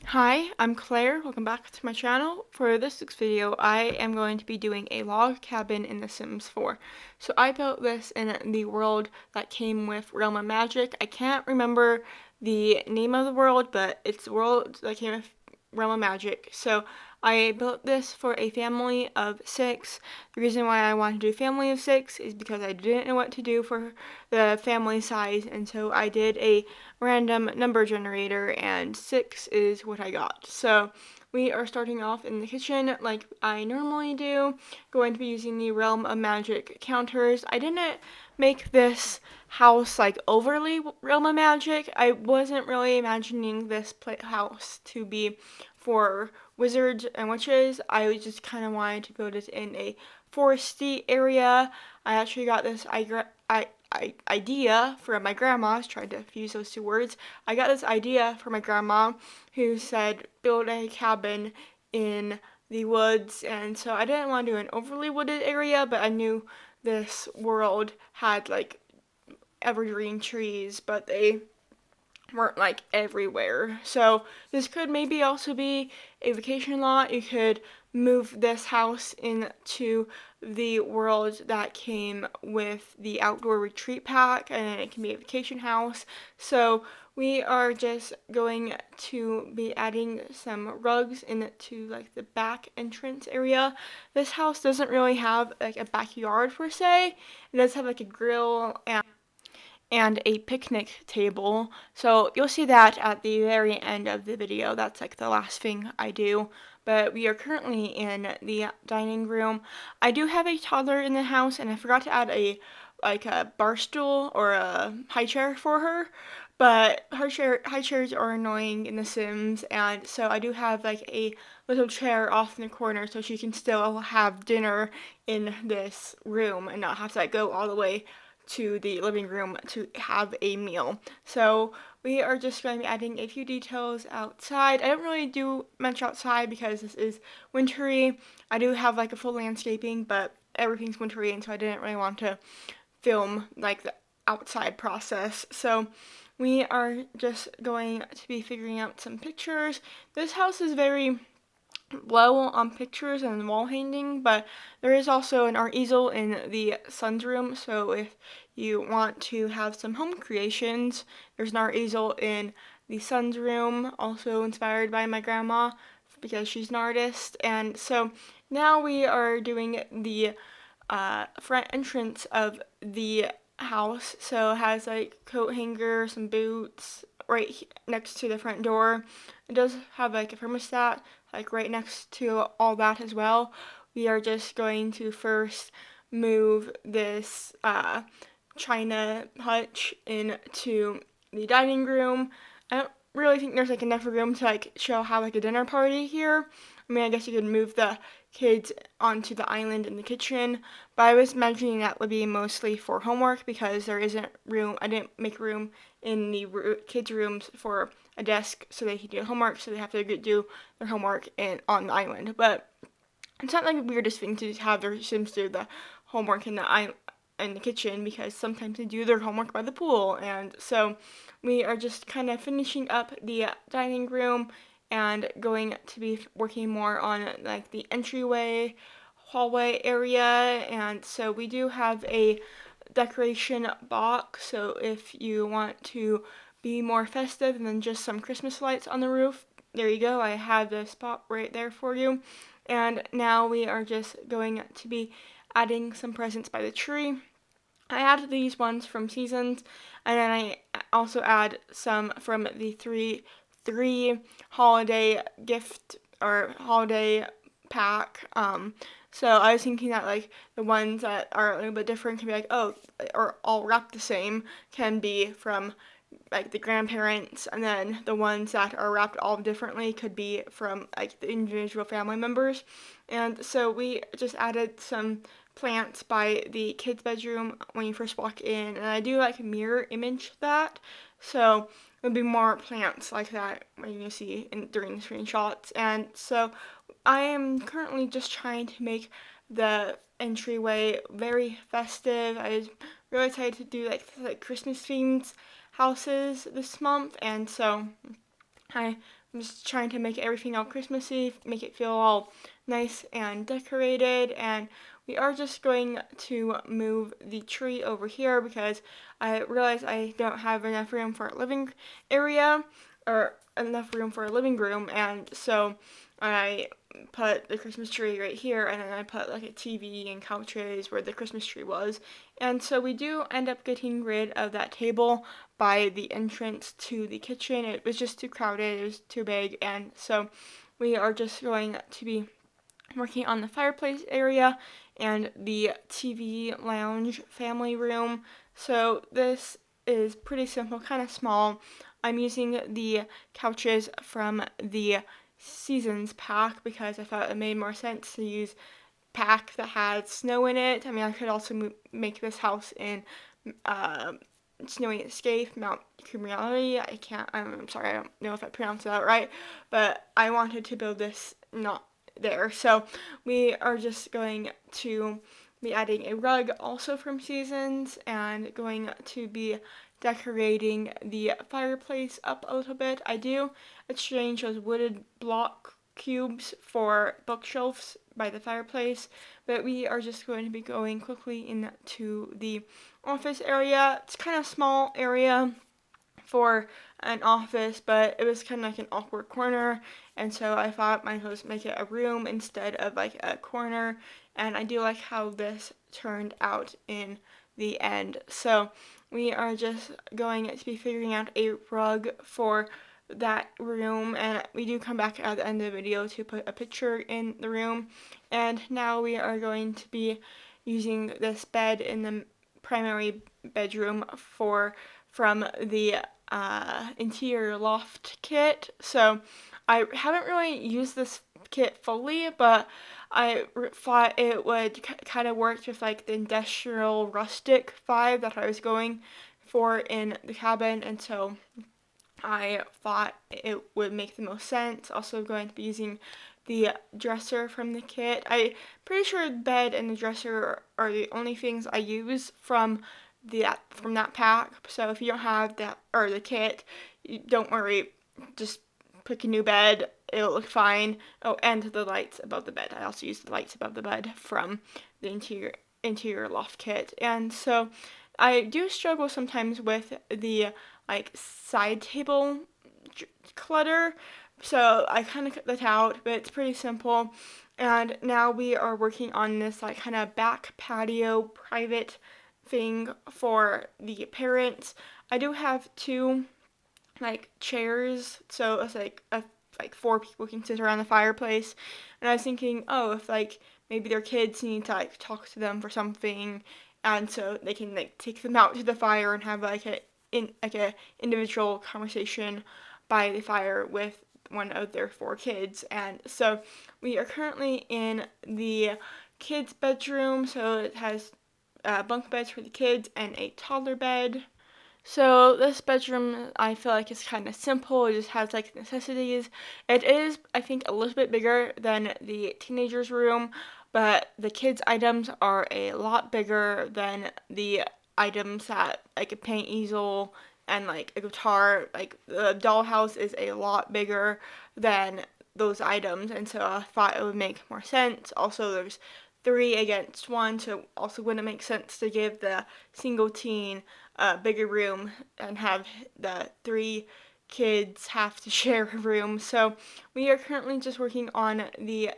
Hi, I'm Claire. Welcome back to my channel. For this week's video, I am going to be doing a log cabin in The Sims 4. So I built this in the world that came with Realm of Magic. I can't remember the name of the world, but it's the world that came with Realm of Magic. So I built this for a family of 6. The reason why I wanted to do family of 6 is because I didn't know what to do for the family size, and so I did a random number generator, and 6 is what I got. So we are starting off in the kitchen like I normally do, going to be using the Realm of Magic counters. I didn't make this house like overly Realm of Magic. I wasn't really imagining this house to be for wizards and witches. I just kind of wanted to build it in a foresty area. I actually got this idea from my grandma. I was trying to fuse those two words. I got this idea from my grandma who said build a cabin in the woods, and so I didn't want to do an overly wooded area, but I knew this world had like evergreen trees, but they weren't like everywhere. So this could maybe also be a vacation lot. You could move this house into the world that came with the outdoor retreat pack, and it can be a vacation house. So we are just going to be adding some rugs into like the back entrance area. This house doesn't really have like a backyard per se. It does have like a grill and a picnic table. So you'll see that at the very end of the video. That's like the last thing I do. But we are currently in the dining room. I do have a toddler in the house, and I forgot to add a bar stool or a high chair for her. But high chairs are annoying in The Sims, and so I do have like a little chair off in the corner so she can still have dinner in this room and not have to like go all the way to the living room to have a meal. So we are just going to be adding a few details outside. I don't really do much outside because this is wintry. I do have like a full landscaping, but everything's wintry, and so I didn't really want to film like the outside process. So we are just going to be figuring out some pictures. This house is very low on pictures and wall hanging, but there is also an art easel in the son's room, so if you want to have some home creations, there's an art easel in the son's room, also inspired by my grandma because she's an artist. And so now we are doing the front entrance of the house. So it has like coat hanger, some boots right next to the front door. It does have like a thermostat like right next to all that as well. We are just going to first move this china hutch into the dining room. I don't really think there's like enough room to like show how like a dinner party here. I mean, I guess you could move the kids onto the island in the kitchen, but I was imagining that would be mostly for homework because there isn't room. I didn't make room in the kids' rooms for a desk so they can do homework, so they have to do their homework on the island. But it's not like the weirdest thing to have their Sims do the homework in the kitchen because sometimes they do their homework by the pool. And so we are just kind of finishing up the dining room and going to be working more on like the entryway hallway area. And so we do have a decoration box, so if you want to be more festive than just some Christmas lights on the roof, there you go. I have the spot right there for you. And now we are just going to be adding some presents by the tree. I added these ones from Seasons, and then I also add some from the three holiday gift or holiday pack. So I was thinking that like the ones that are a little bit different can be like, oh, or all wrapped the same can be from like the grandparents, and then the ones that are wrapped all differently could be from like the individual family members. And so we just added some plants by the kids' bedroom when you first walk in, and I do like mirror image that, so there'll be more plants like that when you see during the screenshots. And so I am currently just trying to make the entryway very festive. I was really excited to do like Christmas themed houses this month, and so I I'm just trying to make everything all Christmassy, make it feel all nice and decorated, and we are just going to move the tree over here because I realize I don't have enough room for a living area or enough room for a living room, and so I put the Christmas tree right here, and then I put like a TV and couches where the Christmas tree was. And so we do end up getting rid of that table by the entrance to the kitchen. It was just too crowded, it was too big, and so we are just going to be working on the fireplace area and the TV lounge family room. So this is pretty simple, kind of small. I'm using the couches from the Seasons pack because I thought it made more sense to use pack that had snow in it. I mean, I could also make this house in uh, Snowy Escape, Mount Cumulary. I'm sorry, I don't know if I pronounced that right, but I wanted to build this not there. So we are just going to be adding a rug also from Seasons and going to be decorating the fireplace up a little bit. I do exchange those wooded block cubes for bookshelves by the fireplace, but we are just going to be going quickly into the office area. It's kind of small area for an office, but it was kind of like an awkward corner, and so I thought might as well make it a room instead of like a corner, and I do like how this turned out in the end. So we are just going to be figuring out a rug for that room, and we do come back at the end of the video to put a picture in the room. And now we are going to be using this bed in the primary bedroom from the interior loft kit. So I haven't really used this kit fully, but I thought it would kind of work with like the industrial rustic vibe that I was going for in the cabin, and so I thought it would make the most sense. Also going to be using the dresser from the kit. I'm pretty sure the bed and the dresser are the only things I use from that pack. So if you don't have that or the kit, don't worry. Just pick a new bed. It'll look fine. Oh, and the lights above the bed. I also use the lights above the bed from the interior loft kit. And so I do struggle sometimes with the like side table clutter, so I kind of cut that out, but it's pretty simple. And now we are working on this like kind of back patio private thing for the parents. I do have two like chairs, so it's like four people can sit around the fireplace, and I was thinking, oh, if like maybe their kids need to like talk to them for something, and so they can like take them out to the fire and have like a individual conversation by the fire with one of their four kids. And so we are currently in the kids' bedroom, so it has bunk beds for the kids and a toddler bed. So this bedroom, I feel like is kind of simple. It just has like necessities. It is, I think, a little bit bigger than the teenagers' room, but the kids' items are a lot bigger than the items that like a paint easel and like a guitar. Like the dollhouse is a lot bigger than those items, and so I thought it would make more sense. Also, there's three against one, so also wouldn't make sense to give the single teen a bigger room and have the three kids have to share a room. So we are currently just working on the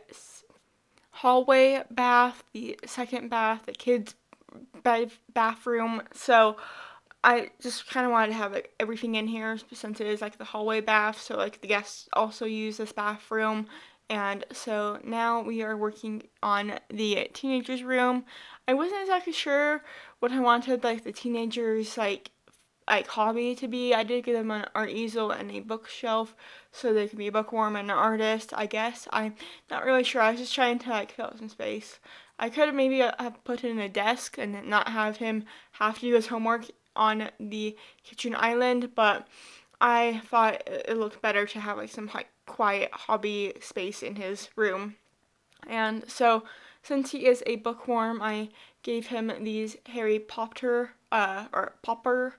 hallway bath, the second bath, the kids' bathroom. So I just kind of wanted to have like everything in here since it is like the hallway bath, so like the guests also use this bathroom. And so now we are working on the teenagers' room. I wasn't exactly sure what I wanted like the teenagers like hobby to be. I did give them an art easel and a bookshelf so they could be a bookworm and an artist, I guess. I'm not really sure. I was just trying to like fill out some space. I could have maybe have put it in a desk and not have him have to do his homework on the kitchen island, but I thought it looked better to have like some like quiet hobby space in his room. And so since he is a bookworm, I gave him these Harry Potter or Popper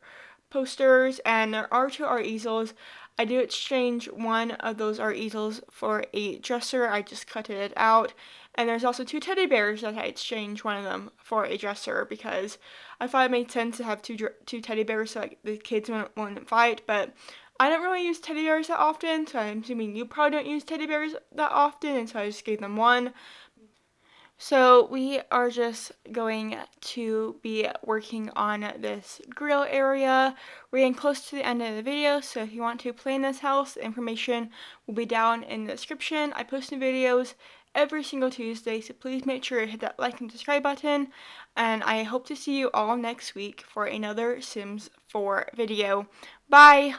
posters, and there are two art easels. I do exchange one of those art easels for a dresser. I just cut it out. And there's also 2 teddy bears that I exchanged one of them for a dresser because I thought it made sense to have two teddy bears so like the kids wouldn't fight. But I don't really use teddy bears that often, so I'm assuming you probably don't use teddy bears that often, and so I just gave them one. So we are just going to be working on this grill area. We're getting close to the end of the video, so if you want to play in this house, the information will be down in the description. I post new videos every single Tuesday, so please make sure to hit that like and subscribe button. And I hope to see you all next week for another Sims 4 video. Bye!